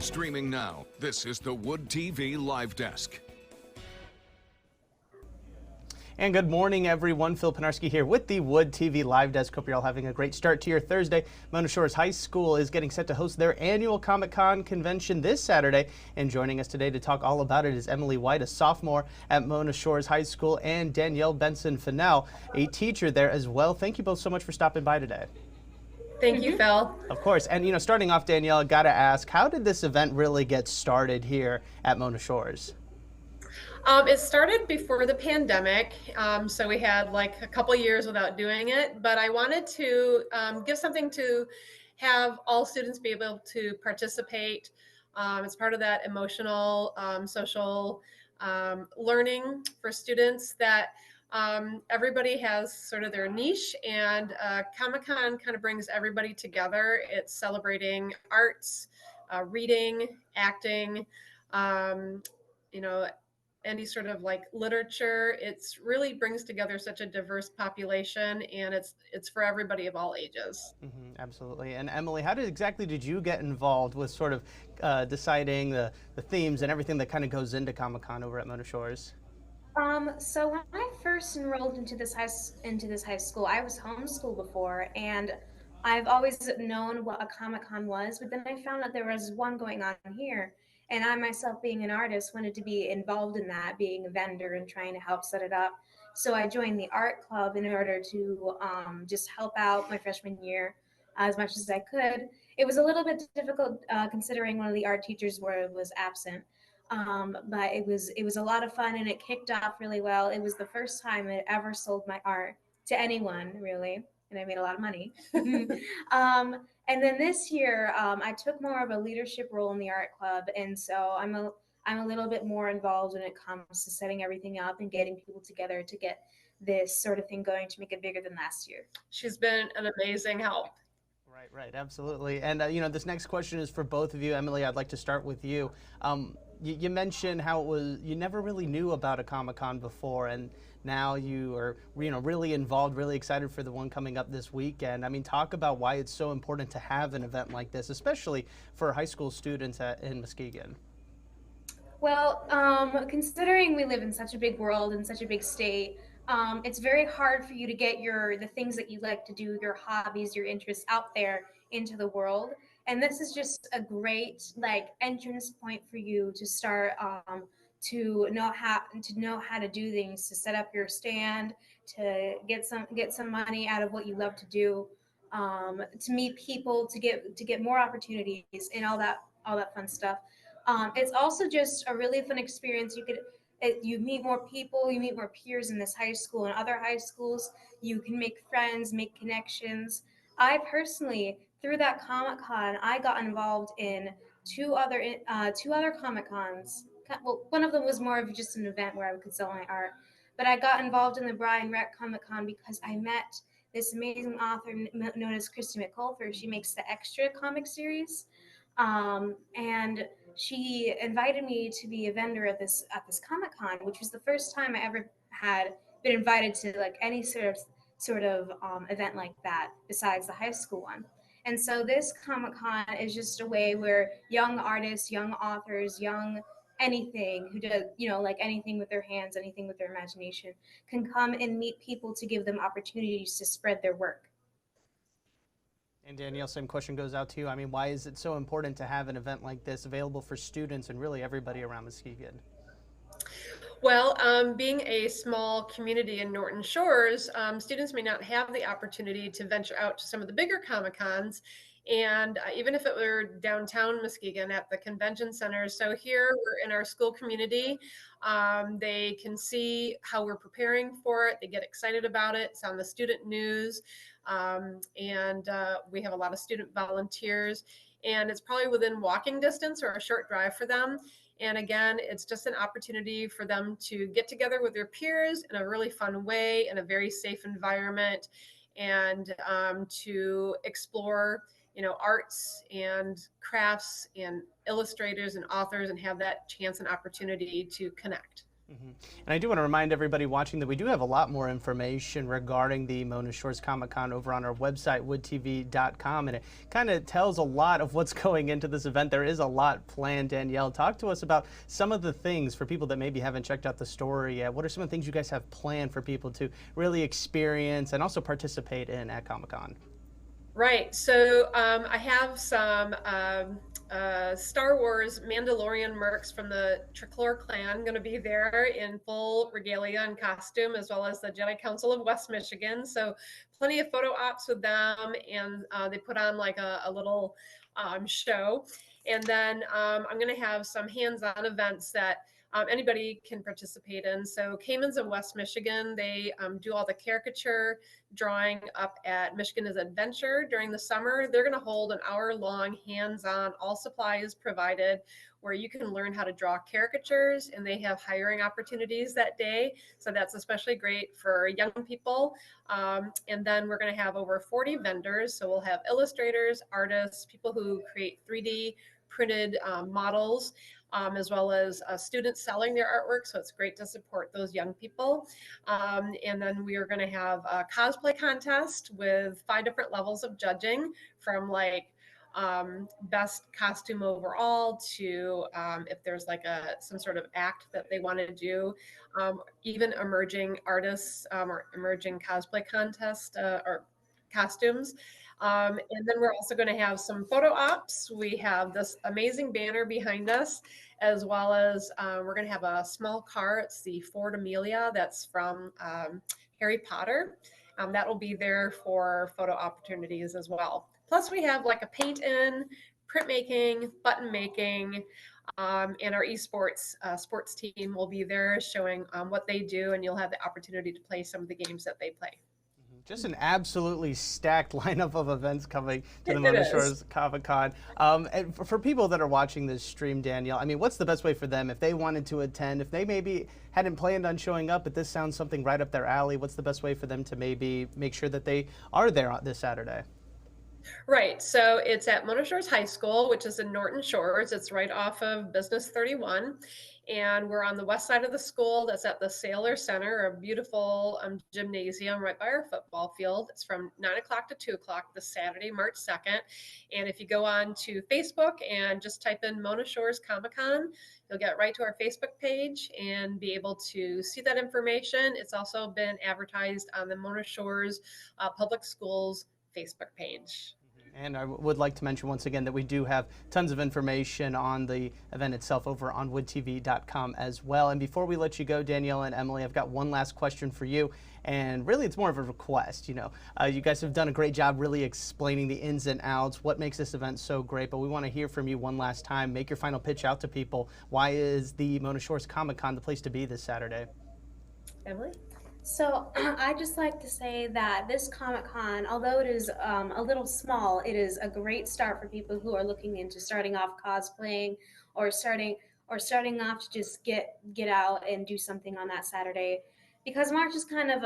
Streaming now, this is the Wood TV Live Desk. And good morning, everyone. Phil Penarski here with the Wood TV Live Desk. Hope you're all having a great start to your Thursday. Mona Shores High School is getting set to host their annual Comic-Con convention this Saturday. And joining us today to talk all about it is Emily White, a sophomore at Mona Shores High School, and Danielle Benson-Fennell, a teacher there as well. Thank you both so much for stopping by today. Thank you, Phil. Of course. And, starting off, Danielle, I got to ask, how did this event really get started here at Mona Shores? It started before the pandemic, so we had like a couple years without doing it, but I wanted to give something to have all students be able to participate. It's part of that emotional, social learning for students that everybody has sort of their niche, and Comic-Con kind of brings everybody together. It's celebrating arts, reading, acting, any sort of like literature. It's really brings together such a diverse population, and it's for everybody of all ages. Absolutely. And Emily, how exactly did you get involved with sort of deciding the themes and everything that kind of goes into Comic-Con over at Mona Shores? So when I first enrolled into this high school, I was homeschooled before, and I've always known what a Comic-Con was, but then I found out there was one going on here. And I myself, being an artist, wanted to be involved in that, being a vendor and trying to help set it up. So I joined the art club in order to just help out my freshman year as much as I could. It was a little bit difficult considering one of the art teachers was absent, but it was a lot of fun, and it kicked off really well. It was the first time I ever sold my art to anyone, really, and I made a lot of money. And then this year, I took more of a leadership role in the art club, and so I'm a little bit more involved when it comes to setting everything up and getting people together to get this sort of thing going to make it bigger than last year. She's been an amazing help. Right, absolutely. And, this next question is for both of you. Emily, I'd like to start with you. You mentioned how you never really knew about a Comic-Con before, and now you are, really involved, really excited for the one coming up this weekend. I mean, talk about why it's so important to have an event like this, especially for high school students in Muskegon. Well, considering we live in such a big world and such a big state, it's very hard for you to get the things that you like to do, your hobbies, your interests out there into the world. And this is just a great entrance point for you to start to know how to do things, to set up your stand, to get some money out of what you love to do, to meet people, to get more opportunities, and all that fun stuff. It's also just a really fun experience. You meet more people, you meet more peers in this high school and other high schools. You can make friends, make connections. I personally, through that Comic-Con, I got involved in two other Comic-Cons. Well, one of them was more of just an event where I could sell my art, but I got involved in the Brian Rec Comic-Con because I met this amazing author known as Christy McCulfer. She makes the Extra comic series, and she invited me to be a vendor at this Comic-Con, which was the first time I ever had been invited to any sort of event like that besides the high school one. And so this Comic-Con is just a way where young artists, young authors, young anything who does anything with their hands, anything with their imagination, can come and meet people to give them opportunities to spread their work. And Danielle, same question goes out to you. I mean, why is it so important to have an event like this available for students and really everybody around Muskegon? Well, being a small community in Norton Shores, students may not have the opportunity to venture out to some of the bigger Comic-Cons. And even if it were downtown Muskegon at the convention center. So here we're in our school community. They can see how we're preparing for it. They get excited about it. It's on the student news. And we have a lot of student volunteers. And it's probably within walking distance or a short drive for them. And again, it's just an opportunity for them to get together with their peers in a really fun way, in a very safe environment, and to explore arts and crafts and illustrators and authors, and have that chance and opportunity to connect. And I do want to remind everybody watching that we do have a lot more information regarding the Mona Shores Comic Con over on our website, woodtv.com, and it kind of tells a lot of what's going into this event. There is a lot planned. Danielle, talk to us about some of the things for people that maybe haven't checked out the story yet. What are some of the things you guys have planned for people to really experience and also participate in at Comic Con? Right. So I have some Star Wars Mandalorian mercs from the Tricolor clan going to be there in full regalia and costume, as well as the Jedi Council of West Michigan. So plenty of photo ops with them, and they put on like a little show. And then I'm going to have some hands-on events that anybody can participate in. So Caymans of West Michigan, they do all the caricature drawing up at Michigan is Adventure during the summer. They're going to hold an hour-long hands-on, all supplies provided, where you can learn how to draw caricatures, and they have hiring opportunities that day. So that's especially great for young people. And then we're going to have over 40 vendors. So we'll have illustrators, artists, people who create 3D printed models, as well as students selling their artwork. So it's great to support those young people. And then we are going to have a cosplay contest with 5 different levels of judging, from like best costume overall to if there's like some sort of act that they want to do, even emerging artists or emerging cosplay contest or costumes. And then we're also going to have some photo ops. We have this amazing banner behind us, as well as we're going to have a small car. It's the Ford Amelia that's from Harry Potter. That will be there for photo opportunities as well. Plus we have like a paint in, printmaking, button making, and our esports sports team will be there showing what they do, and you'll have the opportunity to play some of the games that they play. Just an absolutely stacked lineup of events coming to the Mona Shores Comic Con. And for people that are watching this stream, Danielle, I mean, what's the best way for them if they wanted to attend, if they maybe hadn't planned on showing up, but this sounds something right up their alley? What's the best way for them to maybe make sure that they are there this Saturday? Right. So it's at Mona Shores High School, which is in Norton Shores. It's right off of Business 31. And we're on the west side of the school. That's at the Sailor Center, a beautiful gymnasium right by our football field. It's from 9 o'clock to 2 o'clock this Saturday, March 2nd. And if you go on to Facebook and just type in Mona Shores Comic Con, you'll get right to our Facebook page and be able to see that information. It's also been advertised on the Mona Shores Public Schools Facebook page. And I would like to mention once again that we do have tons of information on the event itself over on woodtv.com as well. And before we let you go, Danielle and Emily, I've got one last question for you. And really, it's more of a request. You know, you guys have done a great job really explaining the ins and outs, what makes this event so great. But we want to hear from you one last time. Make your final pitch out to people. Why is the Mona Shores Comic Con the place to be this Saturday? Emily? So I'd just like to say that this Comic-Con, although it is a little small, it is a great start for people who are looking into starting off cosplaying or starting off to just get out and do something on that Saturday. Because March is kind of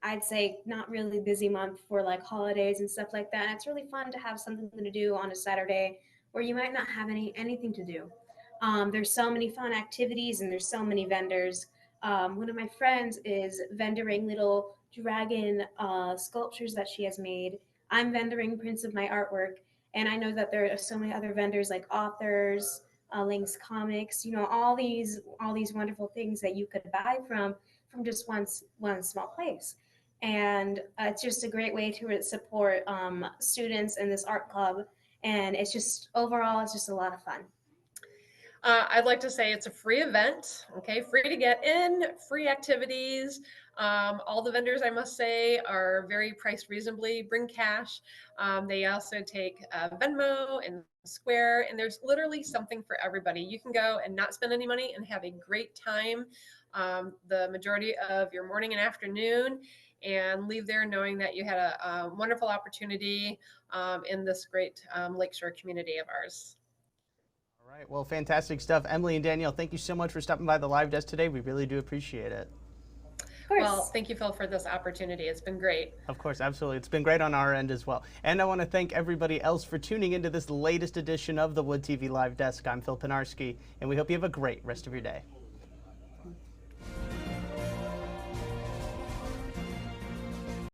I'd say not really busy month for like holidays and stuff like that. And it's really fun to have something to do on a Saturday where you might not have anything to do. There's so many fun activities and there's so many vendors. One of my friends is vendoring little dragon sculptures that she has made. I'm vendoring prints of my artwork, and I know that there are so many other vendors like authors, Link's Comics, you know, all these wonderful things that you could buy from just one small place. And it's just a great way to support students in this art club, and it's just overall it's just a lot of fun. I'd like to say it's a free event, okay? Free to get in, free activities. All the vendors, I must say, are very priced reasonably. Bring cash. They also take Venmo and Square, and there's literally something for everybody. You can go and not spend any money and have a great time the majority of your morning and afternoon, and leave there knowing that you had a wonderful opportunity in this great Lakeshore community of ours. All right, well, fantastic stuff. Emily and Danielle, thank you so much for stopping by the live desk today. We really do appreciate it. Of course. Well, thank you, Phil, for this opportunity. It's been great. Of course, absolutely. It's been great on our end as well. And I want to thank everybody else for tuning into this latest edition of the Wood TV Live Desk. I'm Phil Pinarski, and we hope you have a great rest of your day.